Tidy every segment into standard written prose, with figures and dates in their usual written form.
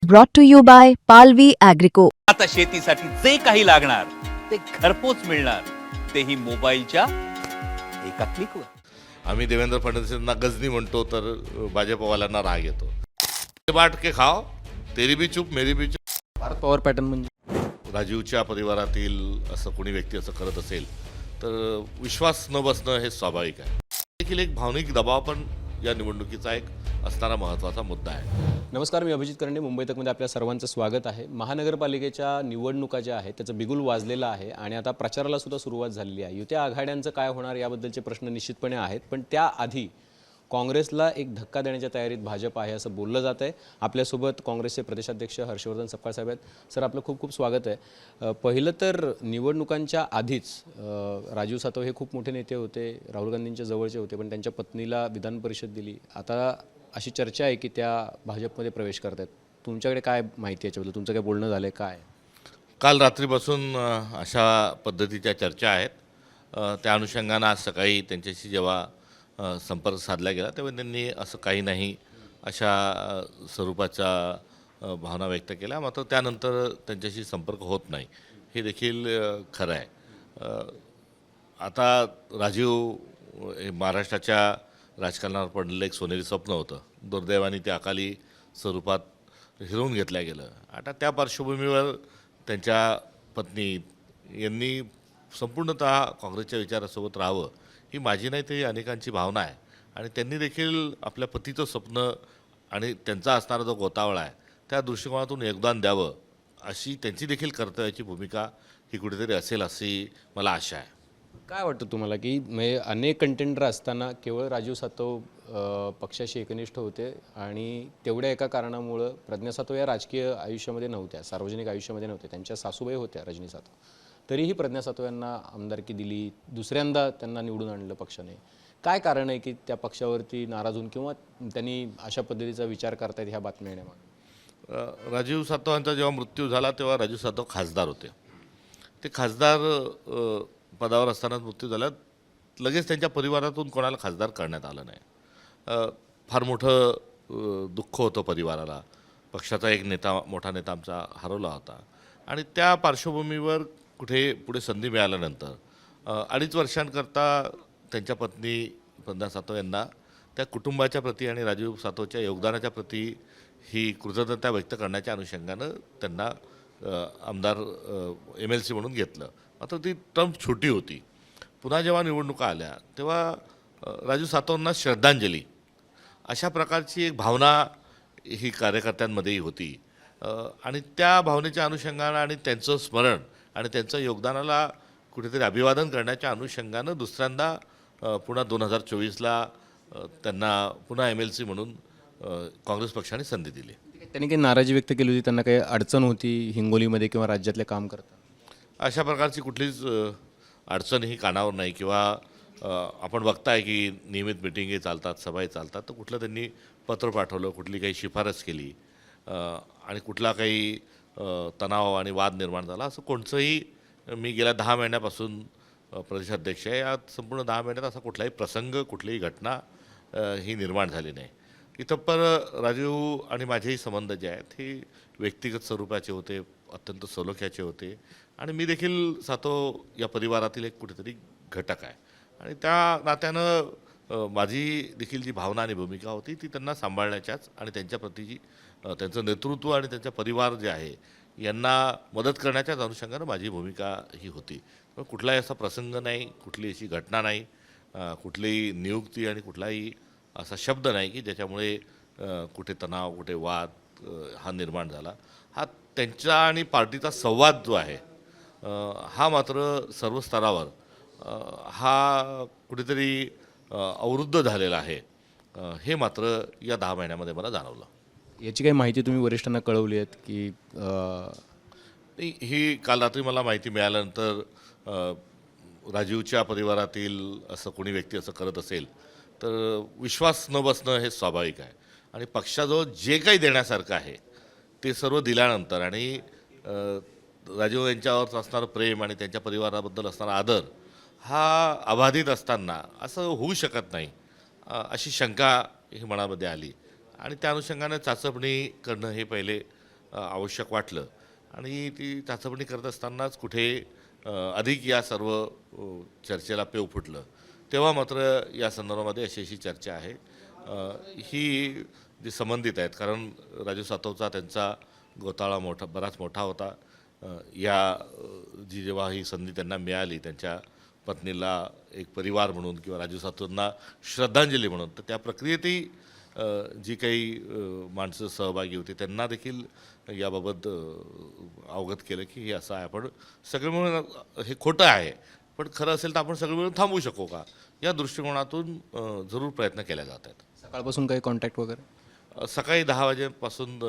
brought to you by Palvi Agrico. आता शेतीसाठी जे काही लागणार ते घरपोच मिळणार, तेही मोबाईलच्या एका क्लिकवर. आम्ही देवेंद्र फडणवीसांना गजनी म्हणतो तर भाजपवाल्यांना राग येतो. बांट के खाओ, तेरी भी चूप मेरी भी चूप. भारत पवार पॅटर्न म्हणजे राजीवच्या परिवारातील असं कोणी व्यक्ती असं करत असेल तर विश्वास न बसणं हे स्वाभाविक आहे. देखील एक भावनिक दबाव पण या निवडणुकीचा एक असणारा महत्त्वाचा मुद्दा आहे. नमस्कार, मी अभिजित करंडे, मुंबई तकमध्ये आपल्या सर्वांचं स्वागत आहे. महानगरपालिकेच्या निवडणुका ज्या आहेत त्याचं बिगुल वाजलेलं आहे आणि आता प्रचाराला सुद्धा सुरुवात झालेली आहे. युत्या आघाड्यांचं काय होणार याबद्दलचे प्रश्न निश्चितपणे आहेत, पण त्याआधी काँग्रेसला एक धक्का देण्याच्या तयारीत भाजप आहे असं बोललं जात आहे. आपल्यासोबत काँग्रेसचे प्रदेशाध्यक्ष हर्षवर्धन सपकाळ साहेब आहेत. सर, आपलं खूप खूप स्वागत आहे. पहिलं तर निवडणुकांच्या आधीच राजीव सातव हे खूप मोठे नेते होते, राहुल गांधींच्या जवळचे होते, पण त्यांच्या पत्नीला विधान परिषद दिली. आता अशी चर्चा आहे की त्या भाजपमध्ये प्रवेश करत आहेत. तुमच्याकडे काय माहिती याच्याबद्दल, तुमचं काय बोलणं झालं आहे काय? काल रात्रीपासून अशा पद्धतीच्या चर्चा आहेत. त्या अनुषंगानं आज सकाळी त्यांच्याशी जेव्हा संपर्क साधला गेला तेव्हा त्यांनी असं काही नाही अशा स्वरूपाच्या भावना व्यक्त केल्या. मात्र त्यानंतर त्यांच्याशी संपर्क होत नाही हे देखील खरं आहे. आता राजीव हे महाराष्ट्राच्या राजकारणावर पडलेलं एक सोनेरी स्वप्न होतं. दुर्दैवाने ते अकाली स्वरूपात हिरवून घेतलं गेलं. आता त्या पार्श्वभूमीवर त्यांच्या पत्नी यांनी संपूर्णतः काँग्रेसच्या विचारासोबत राहावं ही माझी नाही ते अनेकांची भावना आहे. आणि त्यांनी देखील आपल्या पतीचं स्वप्न आणि त्यांचा असणारा जो गोतावळा आहे त्या दृष्टिकोनातून योगदान द्यावं अशी त्यांची देखील कर्तव्याची भूमिका ही कुठेतरी असेल अशी मला आशा आहे. काय वाटतं तुम्हाला की म्हणजे अनेक कंटेंडर असताना केवळ राजीव सातव पक्षाशी एकनिष्ठ होते आणि तेवढ्या एका कारणामुळं प्रज्ञा सातव या राजकीय आयुष्यामध्ये नव्हत्या, सार्वजनिक आयुष्यामध्ये नव्हत्या, त्यांच्या सासूबाई होत्या रजनी सातव, तरीही प्रज्ञा सातव यांना आमदारकी दिली, दुसऱ्यांदा त्यांना निवडून आणलं पक्षाने. काय कारण आहे की त्या पक्षावरती नाराज होऊन किंवा त्यांनी अशा पद्धतीचा विचार करतायत ह्या बातम्या येण्यामागे? राजीव सातवांचा जेव्हा मृत्यू झाला तेव्हा राजीव सातव खासदार होते. ते खासदार पदावर असताना मृत्यू झाला, लगेच त्यांच्या परिवारातून कोणाला खासदार करण्यात आलं नाही. फार मोठं दुःख होतं परिवाराला. पक्षाचा एक मोठा नेता आमचा हरवला होता आणि त्या पार्श्वभूमीवर कुठे पुढे संधी मिळाल्यानंतर 2.5 वर्षांकरता त्यांच्या पत्नी प्रज्ञा सातव यांना त्या कुटुंबाच्या प्रती आणि राजीव सातवच्या योगदानाच्या प्रती ही कृतज्ञता व्यक्त करण्याच्या अनुषंगानं त्यांना आमदार MLC म्हणून घेतलं. मात्र ती टर्म छोटी होती. पुन्हा जेव्हा निवडणुका आल्या तेव्हा राजीव सातवांना श्रद्धांजली अशा प्रकारची एक भावना ही कार्यकर्त्यांमध्येही होती. आणि त्या भावनेच्या अनुषंगानं आणि त्यांचं स्मरण आणि त्यांचं योगदानाला कुठेतरी अभिवादन करण्याच्या अनुषंगानं दुसऱ्यांदा पुन्हा 2024ला त्यांना पुन्हा MLC म्हणून काँग्रेस पक्षाने संधी दिली. त्यांनी काही नाराजी व्यक्त केली होती, त्यांना काही अडचण होती हिंगोलीमध्ये किंवा राज्यातले काम करता? अशा प्रकारची कुठलीच अडचण ही कानावर नाही किंवा आपण बघताय की नियमित मिटिंगी चालतात, सभाही चालतात, तर कुठलं त्यांनी पत्र पाठवलं, कुठली काही शिफारस केली आणि कुठला काही तणाव आणि वाद निर्माण झाला असं कोणचंही मी गेल्या 10 महिन्यापासून प्रदेशाध्यक्ष आहे. या संपूर्ण 10 महिन्यात असा कुठलाही प्रसंग, कुठलीही घटना ही निर्माण झाली नाही. इथं पर राजीव आणि माझेही संबंध जे आहेत हे व्यक्तिगत स्वरूपाचे होते, अत्यंत सलोख्याचे होते आणि मी देखील सातव या परिवारातील एक कुठेतरी घटक आहे आणि त्या नात्यानं माझी देखील जी भावना आणि भूमिका होती ती त्यांना सांभाळण्याच्याच आणि त्यांच्या प्रतीची त्यांचं नेतृत्व आणि त्यांचा परिवार जे आहे यांना मदत करण्याच्याच अनुषंगानं माझी भूमिका ही होती. कुठलाही असा प्रसंग नाही, कुठली अशी घटना नाही, कुठलीही नियुक्ती आणि कुठलाही असा शब्द नाही की ज्याच्यामुळे कुठे तणाव, कुठे वाद हा निर्माण झाला. हा त्यांचा आणि पार्टीचा संवाद जो आहे हा मात्र सर्व स्तरावर हा कुठेतरी अवरुद्ध झालेला आहे हे मात्र या 10 महिन्यामध्ये मला जाणवलं. याची काही माहिती तुम्ही वरिष्ठांना कळवली आहेत की? ही काल रात्री मला माहिती मिळाल्यानंतर राजीवच्या परिवारातील असं कोणी व्यक्ती असं करत असेल तर विश्वास न बसणं हे स्वाभाविक आहे. आणि पक्षाजवळ जे काही देण्यासारखं आहे ते सर्व दिल्यानंतर आणि राजीव यांच्यावर असणारं प्रेम आणि त्यांच्या परिवाराबद्दल असणारा आदर हा अबाधित असताना असं होऊ शकत नाही अशी शंका ही मनामध्ये आली आणि त्या अनुषंगाने चाचपणी करणं हे पहिले आवश्यक वाटलं आणि ती चाचपणी करत असतानाच कुठे अधिक या सर्व चर्चेला पेव फुटलं, तेव्हा मात्र या संदर्भामध्ये अशी चर्चा आहे. ही जी संबंधित आहेत, कारण राजू सातवचा त्यांचा घोटाळा बराच मोठा होता. जेव्हा ही संधी त्यांना मिळाली त्यांच्या पत्नीला एक परिवार म्हणून किंवा राजू सातवंना श्रद्धांजली म्हणून, तर त्या प्रक्रियेतही जी काही माणसं सहभागी होती त्यांना देखील याबाबत अवगत केलं की हे असं आहे. आपण सगळे मिळून हे खोटं आहे, पण खरं असेल तर आपण सगळे मिळून थांबवू शकू का, या दृष्टिकोनातून जरूर प्रयत्न केले जात आहेत. सकाळपासून काही कॉन्टॅक्ट वगैरे? सकाळी 10 वाजेपासून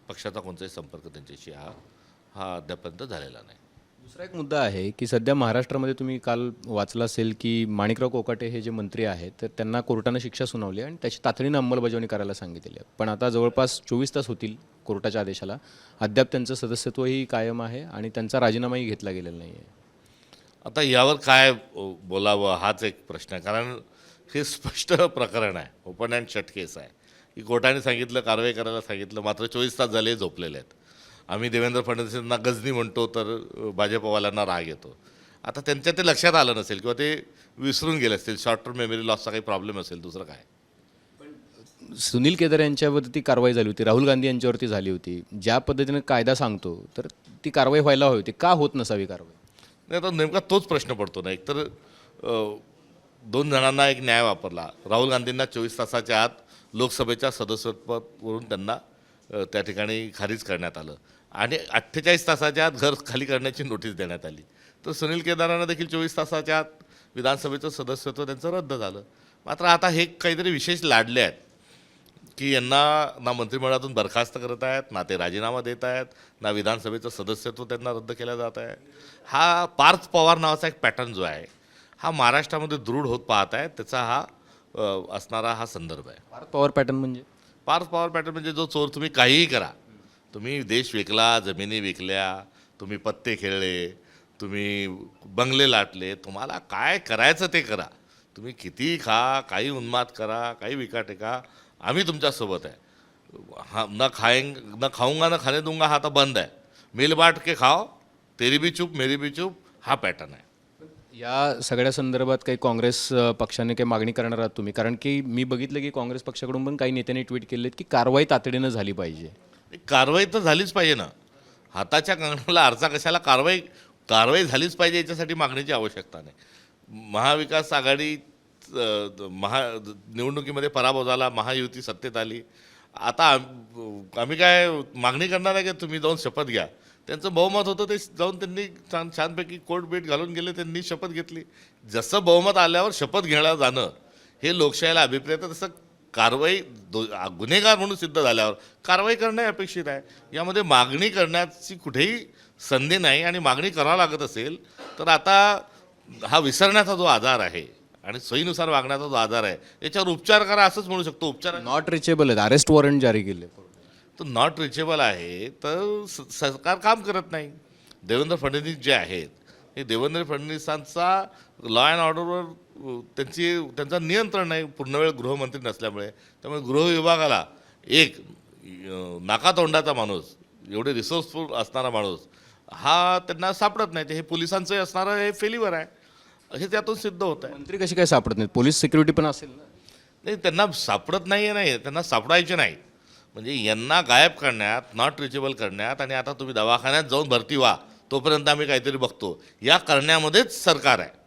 पक्षाचा कोणताही संपर्क त्यांच्याशी हा अद्यापर्यंत झालेला नाही. दुसरा एक मुद्दा आहे की सध्या महाराष्ट्रामध्ये तुम्ही काल वाचलं असेल की माणिकराव कोकाटे हे जे मंत्री आहेत तर त्यांना कोर्टानं शिक्षा सुनावली आणि त्याची तातडीनं अंमलबजावणी करायला सांगितलेली आहे. पण आता जवळपास 24 तास होतील कोर्टाच्या आदेशाला, अद्याप त्यांचं सदस्यत्वही कायम आहे आणि त्यांचा राजीनामाही घेतला गेलेला नाही आहे. आता यावर काय बोलावं हाच एक प्रश्न आहे, कारण हे स्पष्ट प्रकरण आहे, ओपन अँड शट केस आहे की कोर्टाने सांगितलं, कारवाई करायला सांगितलं, मात्र 24 तास झाले झोपलेले आहेत. आम्ही देवेंद्र फडणवीसांना गजनी म्हणतो तर भाजपवाल्यांना राग येतो. आता त्यांच्या ते लक्षात आलं नसेल किंवा ते विसरून गेले असतील, शॉर्ट टर्म मेमरी लॉसचा काही प्रॉब्लेम असेल, दुसरं काय. सुनील केदार यांच्यावरती कारवाई झाली होती, राहुल गांधी यांच्यावरती झाली होती. ज्या पद्धतीने कायदा सांगतो तर ती कारवाई व्हायला हवी होती, का होत नसावी कारवाई? नाही, तर नेमका तोच प्रश्न पडतो ना. एकतर 2 जणांना एक न्याय वापरला. राहुल गांधींना 24 तासाच्या आत लोकसभेच्या सदस्यत्वावरून त्यांना त्या ठिकाणी खारिज करण्यात आलं आणि 48 तासाच्या आत घर खाली करण्याची नोटीस देण्यात आली. तर सुनील केदारांना देखील 24 तासाच्या आत विधानसभेचं सदस्यत्व त्यांचं रद्द झालं. मात्र आता हे काहीतरी विशेष लाडले आहेत की यांना ना मंत्रिमंडळातून बरखास्त करत आहेत, ना ते राजीनामा देत आहेत, ना विधानसभेचं सदस्यत्व त्यांना रद्द केलं जात आहे. हा पार्थ पवार नावाचा एक पॅटर्न जो आहे हा महाराष्ट्रामध्ये दृढ होत पाहत आहे, त्याचा असणारा हा संदर्भ आहे. पार्थ पवार पॅटर्न म्हणजे? पार्थ पवार पॅटर्न म्हणजे जो चोर, तुम्ही काहीही करा, तुम्ही देश विकला, जमिनी विकल्या, तुम्ही पत्ते खेळले, तुम्ही बंगले लाटले, तुम्हाला काय करायचं ते करा, तुम्ही कितीही खा, काही उन्माद करा, काही विका टेका, आम्ही तुमच्यासोबत आहे. न खाऊंगा न खाने दूंगा हा तर बंद आहे, मिल बांट के खाओ, तेरी भी चूप मेरी भी चूप, हा पॅटर्न आहे. या सगळ्या संदर्भात काही काँग्रेस पक्षाने काही मागणी करणार आहात तुम्ही? कारण की मी बघितलं की काँग्रेस पक्षाकडून पण काही नेत्यांनी ट्विट केलेत की कारवाई तातडीनं झाली पाहिजे. कारवाई तर झालीच पाहिजे ना, हाताच्या कंगणाला आरसा कशाला, कारवाई झालीच पाहिजे, याच्यासाठी मागणीची आवश्यकता नाही. महाविकास आघाडी निवडणुकीमध्ये पराभव झाला, महायुती सत्तेत आली. आता आम्ही काय मागणी करणार आहे की तुम्ही जाऊन शपथ घ्या. त्यांचं बहुमत होतं, ते जाऊन त्यांनी छानपैकी कोट बीट घालून गेले, त्यांनी शपथ घेतली. जसं बहुमत आल्यावर शपथ घ्यायला जाणं हे लोकशाहीला अभिप्रेत आहे, तसं कारवाई गुन्हेगार म्हणून सिद्ध झाल्यावर कारवाई करणं अपेक्षित आहे. यामध्ये मागणी करण्याची कुठेही संधी नाही आणि मागणी करावं लागत असेल तर आता हा विसरण्याचा जो आजार आहे आणि सोयीनुसार वागण्याचा जो आजार आहे याच्यावर उपचार करा असंच म्हणू शकतो. उपचार नॉट रिचेबल आहेत, अरेस्ट वॉरंट जारी केले. तर नॉट रिचेबल आहे तर सरकार काम करत नाही. देवेंद्र फडणवीस जे आहेत हे देवेंद्र फडणवीसांचा लॉ अँड ऑर्डरवर त्यांचं नियंत्रण नाही, पूर्णवेळ गृहमंत्री नसल्यामुळे. त्यामुळे गृह विभागाला एक नाकातोंडाचा माणूस, एवढे रिसोर्सफुल असणारा माणूस हा त्यांना सापडत नाही. ते हे पोलिसांचं असणारं हे फेल्युअर आहे, हे त्यातून सिद्ध होत आहे. मंत्री कशी काय सापडत नाहीत? पोलीस सिक्युरिटी पण असेल ना? नाही, त्यांना सापडत नाही, त्यांना सापडायचे नाही. म्हणजे यांना गायब करण्यात, नॉट रिचेबल करण्यात आणि आता तुम्ही दवाखान्यात जाऊन भरती व्हा तोपर्यंत आम्ही काहीतरी बघतो, या करण्यामध्येच सरकार आहे.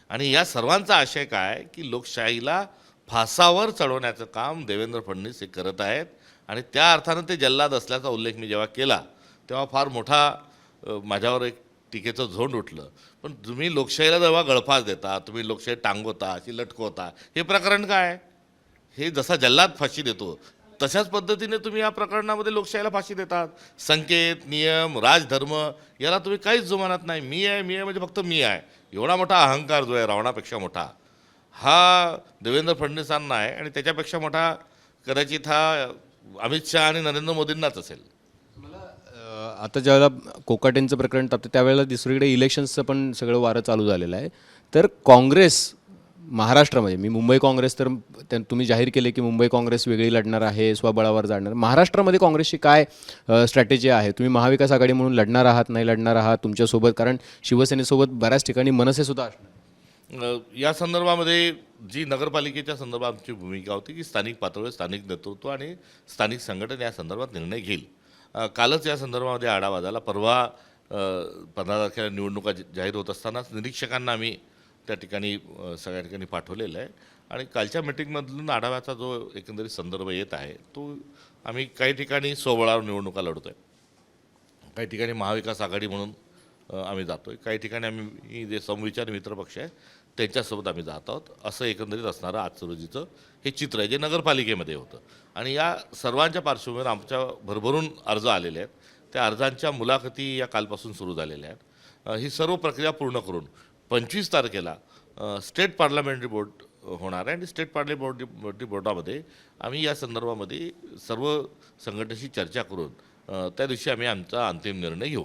आणि या सर्वांचा आशय काय की लोकशाहीला फासावर चढवण्याचं काम देवेंद्र फडणवीस हे करत आहेत. आणि त्या अर्थानं ते जल्लाद असल्याचा उल्लेख मी जेव्हा केला तेव्हा फार मोठा माझ्यावर एक टीकेचं झोंड उठलं. पण तुम्ही लोकशाहीला जेव्हा गळफास देता, तुम्ही लोकशाही टांगवता, अशी लटकवता, हे प्रकरण काय? हे जसा जल्लाद फाशी देतो तशाच पद्धतीने तुम्ही या प्रकरणामध्ये लोकशाहीला फाशी देतात. संकेत, नियम, राजधर्म याला तुम्ही काहीच जुमानत नाही. मी आहे म्हणजे फक्त मी आहे, एवढा मोठा अहंकार जो आहे रावणापेक्षा मोठा, हा देवेंद्र फडणवीसांना आहे. आणि त्याच्यापेक्षा मोठा कदाचित हा अमित शहा आणि नरेंद्र मोदींनाच असेल. आता ज्यावेळेला कोकाटेंचं प्रकरण तापतं त्यावेळेला दुसरीकडे इलेक्शन्सचं पण सगळं वारं चालू झालेलं आहे. तर काँग्रेस महाराष्ट्रामध्ये मी मुंबई काँग्रेस तर तुम्ही जाहीर केले की मुंबई काँग्रेस वेगळी लढणार आहे, स्वबळावर जाणार. महाराष्ट्रामध्ये काँग्रेसची काय स्ट्रॅटेजी आहे? तुम्ही महाविकास आघाडी म्हणून लढणार आहात, नाही लढणार आहात तुमच्यासोबत? कारण शिवसेनेसोबत बऱ्याच ठिकाणी मनसेसुद्धा असणार. या संदर्भामध्ये जी नगरपालिकेच्या संदर्भात आमची भूमिका होती की स्थानिक पातळीवर स्थानिक नेतृत्व आणि स्थानिक संघटन या संदर्भात निर्णय घेईल. कालच या संदर्भामध्ये आढावा झाला. परवा 15 तारखेला निवडणुका जाहीर होत असतानाच निरीक्षकांना आम्ही त्या ठिकाणी सगळ्या ठिकाणी पाठवलेलं आहे आणि कालच्या मिटिंगमधून आढाव्याचा जो एकंदरीत संदर्भ येत आहे तो आम्ही काही ठिकाणी स्वबळावर निवडणुका लढतो आहे, काही ठिकाणी महाविकास आघाडी म्हणून आम्ही जातो आहे, काही ठिकाणी आम्ही जे समविचारी मित्रपक्ष आहे त्यांच्यासोबत आम्ही जात आहोत. असं एकंदरीत असणारं आजचं रोजीचं हे चित्र आहे जे नगरपालिकेमध्ये होतं. आणि या सर्वांच्या पार्श्वभूमीवर आमच्या भरभरून अर्ज आलेले आहेत. त्या अर्जांच्या मुलाखती या कालपासून सुरू झालेल्या आहेत. ही सर्व प्रक्रिया पूर्ण करून 25 तारखेला स्टेट पार्लमेंटरी बोर्ड होणार आहे आणि स्टेट पार्लमेंटरी बोर्डामध्ये आम्ही या संदर्भामध्ये सर्व संघटनेशी चर्चा करून त्या दिवशी आम्ही आमचा अंतिम निर्णय घेऊ.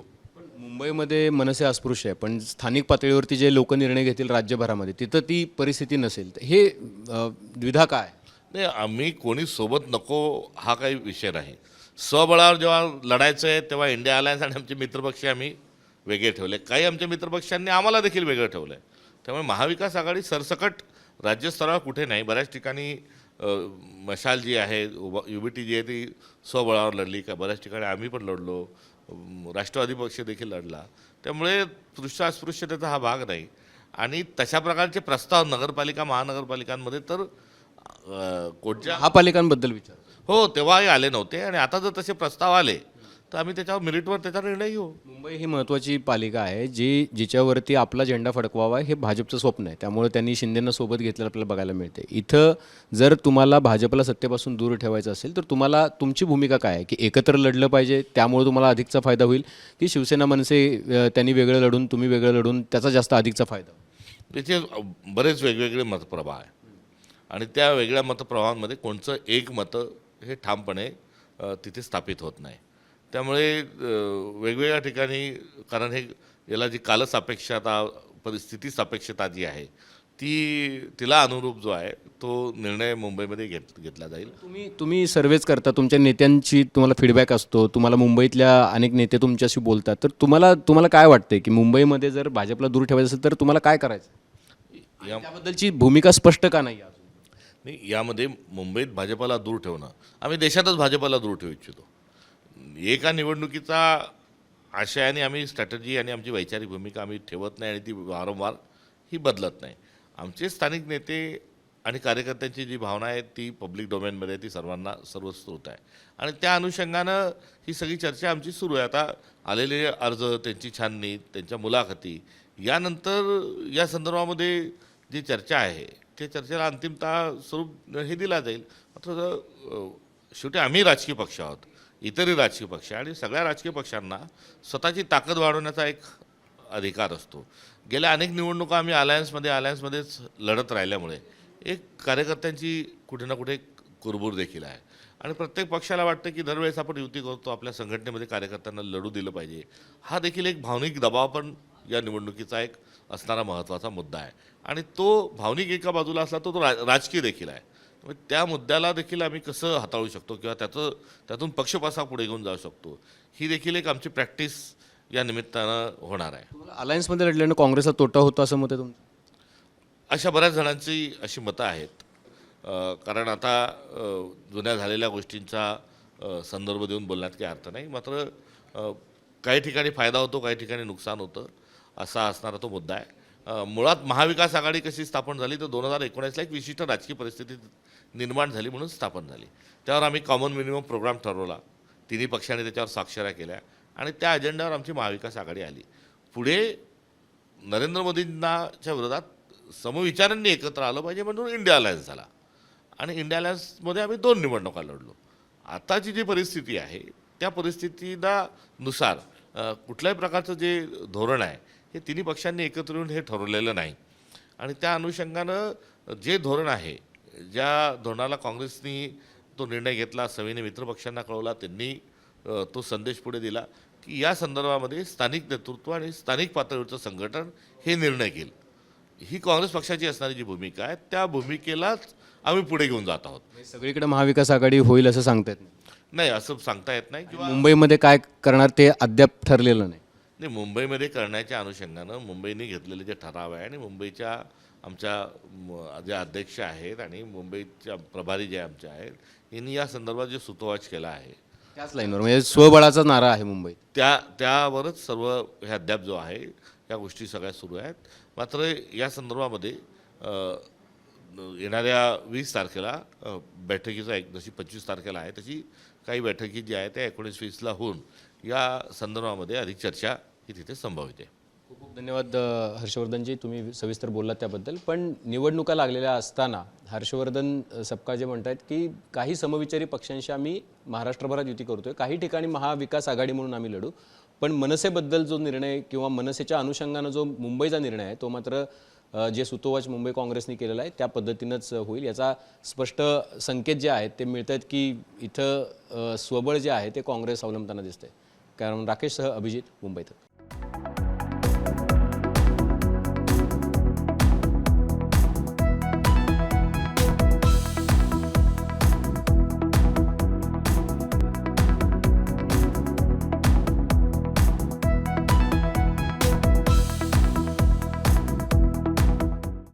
मुंबईमध्ये मनसे अस्पृश्य आहे, पण स्थानिक पातळीवरती जे लोक निर्णय घेतील राज्यभरामध्ये तिथं ती परिस्थिती नसेल. तर हे द्विधा काय? नाही, आम्ही कोणी सोबत नको हा काही विषय नाही. स्वबळावर जेव्हा लढायचं आहे तेव्हा इंडिया अलायन्स आणि आमचे मित्रपक्ष आम्ही वेगळे ठेवले, काही आमच्या मित्रपक्षांनी आम्हाला देखील वेगळं ठेवलं आहे. त्यामुळे महाविकास आघाडी सरसकट राज्यस्तरावर कुठे नाही. बऱ्याच ठिकाणी मशाल जी आहे, UBT जी आहे ती स्वबळावर लढली, का बऱ्याच ठिकाणी आम्ही पण लढलो, राष्ट्रवादी पक्ष देखील लढला. त्यामुळे अस्पृश्यतेचा हा भाग नाही. आणि तशा प्रकारचे प्रस्ताव नगरपालिका महानगरपालिकांमध्ये तर कोणत्या महापालिकांबद्दल विचार हो तेव्हाही आले नव्हते. आणि आता जर तसे प्रस्ताव आले तर आम्ही त्याच्यावर मेरिटवर त्याचा निर्णय घेऊ. मुंबई ही महत्त्वाची पालिका आहे जिच्यावरती आपला झेंडा फडकवावा हे भाजपचं स्वप्न आहे. त्यामुळे त्यांनी शिंदेंना सोबत घेतलेलं आपल्याला बघायला मिळते. इथं जर तुम्हाला भाजपला सत्तेपासून दूर ठेवायचं असेल तर तुम्हाला तुमची भूमिका काय आहे? की एकत्र लढलं पाहिजे त्यामुळे तुम्हाला अधिकचा फायदा होईल, की शिवसेना मनसे त्यांनी वेगळं लढून तुम्ही वेगळं लढून त्याचा जास्त अधिकचा फायदा? तिथे बरेच वेगवेगळे मतप्रवाह आहे आणि त्या वेगळ्या मतप्रवाहांमध्ये कोणचं एक मतं हे ठामपणे तिथे स्थापित होत नाही. त्यामुळे वेगवेगळ्या ठिकाणी, कारण हे याला जी कालसापेक्षता परिस्थिती सापेक्षता जी आहे तिला अनुरूप जो आहे तो निर्णय मुंबईमध्ये घेतला जाईल. तुम्ही सर्वेच करता, तुमच्या नेत्यांची तुम्हाला फीडबॅक असतो, तुम्हाला मुंबईतल्या अनेक नेते तुमच्याशी बोलतात, तर तुम्हाला काय वाटते की मुंबईमध्ये जर भाजपला दूर ठेवायचं असेल तर तुम्हाला काय करायचं? याबद्दलची भूमिका स्पष्ट का नाही? नाही, यामध्ये मुंबईत भाजपाला दूर ठेवणं, आम्ही देशातच भाजपाला दूर ठेवू इच्छितो. एका निवडणुकीचा आशयाने आम्ही स्ट्रॅटजी आणि आमची वैचारिक भूमिका आम्ही ठेवत नाही आणि ती वारंवार ही बदलत नाही. आमचे स्थानिक नेते आणि कार्यकर्त्यांची जी भावना आहे ती पब्लिक डोमेनमध्ये ती सर्वांना सर्वश्रुत आहे आणि त्या अनुषंगानं ही सगळी चर्चा आमची सुरू आहे. आता आलेले अर्ज, त्यांची छाननी, त्यांच्या मुलाखती यानंतर या संदर्भामध्ये जी चर्चा आहे त्या चर्चेला अंतिमतः स्वरूप हे दिला जाईल. मात्र शेवटी आम्ही राजकीय पक्ष आहोत, इतरही राजकीय पक्ष, आणि सगळ्या राजकीय पक्षांना स्वतःची ताकद वाढवण्याचा एक अधिकार असतो. गेल्या अनेक निवडणुका आम्ही अलायन्समध्येच लढत राहिल्यामुळे एक कार्यकर्त्यांची कुठे ना कुठे कुरबूर देखील आहे आणि प्रत्येक पक्षाला वाटतं की दरवेळेस आपण युती करतो, आपल्या संघटनेमध्ये कार्यकर्त्यांना लढू दिलं पाहिजे. हा देखील एक भावनिक दबाव पण या निवडणुकीचा एक असणारा महत्त्वाचा मुद्दा आहे आणि तो भावनिक एका बाजूला असला तो राजकीय देखील आहे. त्या मुद्द्याला देखील आम्ही कसं हाताळू शकतो किंवा त्यातून पक्ष कसा पुढे घेऊन जाऊ शकतो ही देखील एक आमची प्रॅक्टिस या निमित्तानं होणार आहे. अलायन्समध्ये लढल्यानं काँग्रेसला तोटा होतो असं मत आहे तुमचं? अशा बऱ्याच जणांची अशी मतं आहेत. कारण आता जुन्या झालेल्या गोष्टींचा संदर्भ देऊन बोलण्यात काही अर्थ नाही. मात्र काही ठिकाणी फायदा होतो, काही ठिकाणी नुकसान होतं, असा असणारा तो मुद्दा आहे. मुळात महाविकास आघाडी कशी स्थापन झाली तर 2019ला एक विशिष्ट राजकीय परिस्थिती निर्माण झाली म्हणून स्थापन झाली. त्यावर आम्ही कॉमन मिनिमम प्रोग्राम ठरवला, तिन्ही पक्षांनी त्याच्यावर स्वाक्षऱ्या केल्या आणि त्या अजेंड्यावर आमची महाविकास आघाडी आली. पुढे नरेंद्र मोदींच्या विरोधात समविचारांनी एकत्र आलं पाहिजे म्हणून इंडिया अलायन्स झाला आणि इंडिया अलायन्समध्ये आम्ही 2 निवडणुका लढलो. आताची जी परिस्थिती आहे त्या परिस्थितीला नुसार कुठल्याही प्रकारचं जे धोरण आहे हे तिन्ही पक्षांनी एकत्र येऊन हे ठरवलेलं नाही आणि त्या अनुषंगानं जे धोरण आहे, ज्या धोरणाला काँग्रेसनी तो निर्णय घेतला, सविने मित्रपक्षांना कळवला, त्यांनी तो संदेश पुढे दिला की या संदर्भामध्ये स्थानिक नेतृत्व आणि स्थानिक पातळीवरचं संघटन हे निर्णय घेईल. ही काँग्रेस पक्षाची असणारी जी भूमिका आहे त्या भूमिकेलाच आम्ही पुढे घेऊन जात आहोत. सगळीकडे महाविकास आघाडी होईल असं सांगतायत नाही असं सांगता येत नाही किंवा मुंबईमध्ये काय करणार ते अद्याप ठरलेलं नाही. नाही, मुंबईमध्ये करण्याच्या अनुषंगानं मुंबईने घेतलेले जे ठराव आहे आणि मुंबईच्या आमच्या जे अध्यक्ष आहेत आणि मुंबईच्या प्रभारी जे आमचे आहेत यांनी या संदर्भात जे सुतोवाच केला आहे त्याच लाईनवर म्हणजे स्वबळाचा नारा आहे मुंबईत. त्यावरच सर्व हे अद्याप जो आहे या गोष्टी सगळ्या सुरू आहेत. मात्र या संदर्भामध्ये येणाऱ्या 20 तारखेला बैठकीचा जशी 25 तारखेला आहे तशी काही बैठकी जी आहे त्या 19-20ला होऊन या संदर्भामध्ये अधिक चर्चा ही तिथे संभवित आहे. खूप खूप धन्यवाद हर्षवर्धनजी, तुम्ही सविस्तर बोललात त्याबद्दल. पण निवडणुका लागलेल्या असताना हर्षवर्धन सपकाळ जे म्हणतात की काही समविचारी पक्षांशी आम्ही महाराष्ट्रभरात युती करतोय, काही ठिकाणी महाविकास आघाडी म्हणून आम्ही लढू, पण मनसेबद्दल जो निर्णय किंवा मनसेच्या अनुषंगानं जो मुंबईचा निर्णय आहे तो मात्र जे सुतोवाच मुंबई काँग्रेसने केलेला आहे त्या पद्धतीनंच होईल. याचा स्पष्ट संकेत जे आहेत ते मिळत आहेत की इथं स्वबळ जे आहे ते काँग्रेस अवलंबताना दिसतंय. कारण राकेशसह अभिजित, मुंबईत.